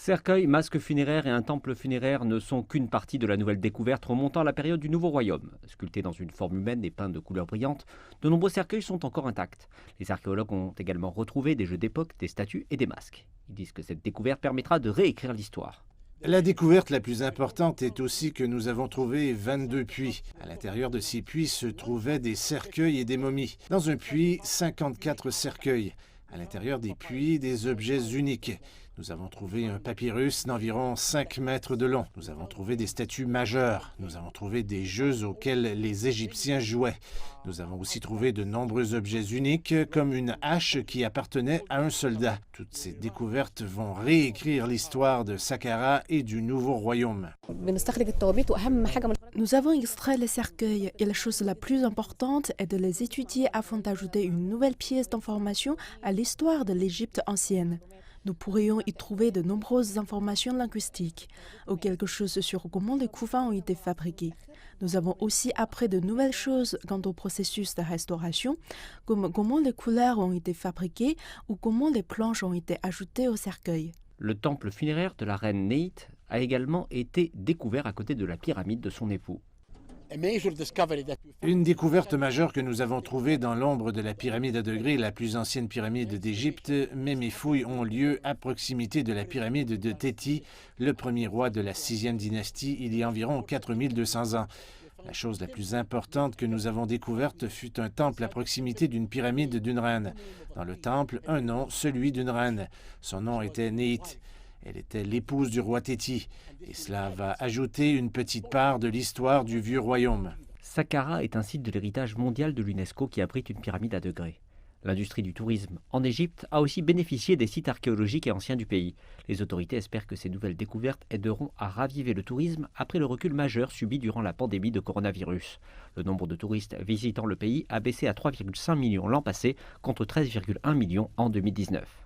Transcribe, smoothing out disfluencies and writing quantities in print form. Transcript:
Cercueil, masque funéraire et un temple funéraire ne sont qu'une partie de la nouvelle découverte remontant à la période du Nouveau Royaume. Sculptés dans une forme humaine et peints de couleurs brillantes, de nombreux cercueils sont encore intacts. Les archéologues ont également retrouvé des jeux d'époque, des statues et des masques. Ils disent que cette découverte permettra de réécrire l'histoire. La découverte la plus importante est aussi que nous avons trouvé 22 puits. À l'intérieur de ces puits se trouvaient des cercueils et des momies. Dans un puits, 54 cercueils. À l'intérieur des puits, des objets uniques. Nous avons trouvé un papyrus d'environ 5 mètres de long. Nous avons trouvé des statues majeures. Nous avons trouvé des jeux auxquels les Égyptiens jouaient. Nous avons aussi trouvé de nombreux objets uniques, comme une hache qui appartenait à un soldat. Toutes ces découvertes vont réécrire l'histoire de Saqqara et du Nouveau Royaume. Nous avons extrait les cercueils et la chose la plus importante est de les étudier afin d'ajouter une nouvelle pièce d'information à l'histoire de l'Égypte ancienne. Nous pourrions y trouver de nombreuses informations linguistiques ou quelque chose sur comment les couvains ont été fabriqués. Nous avons aussi appris de nouvelles choses quant au processus de restauration, comme comment les couleurs ont été fabriquées ou comment les planches ont été ajoutées au cercueil. Le temple funéraire de la reine Néit a également été découvert à côté de la pyramide de son époux. Une découverte majeure que nous avons trouvée dans l'ombre de la pyramide à degrés, la plus ancienne pyramide d'Égypte, mais mes fouilles ont lieu à proximité de la pyramide de Téti, le premier roi de la 6e dynastie, il y a environ 4200 ans. La chose la plus importante que nous avons découverte fut un temple à proximité d'une pyramide d'une reine. Dans le temple, un nom, celui d'une reine. Son nom était Néit. Elle était l'épouse du roi Téti, et cela va ajouter une petite part de l'histoire du vieux royaume. Saqqara est un site de l'héritage mondial de l'UNESCO qui abrite une pyramide à degrés. L'industrie du tourisme en Égypte a aussi bénéficié des sites archéologiques et anciens du pays. Les autorités espèrent que ces nouvelles découvertes aideront à raviver le tourisme après le recul majeur subi durant la pandémie de coronavirus. Le nombre de touristes visitant le pays a baissé à 3,5 millions l'an passé contre 13,1 millions en 2019.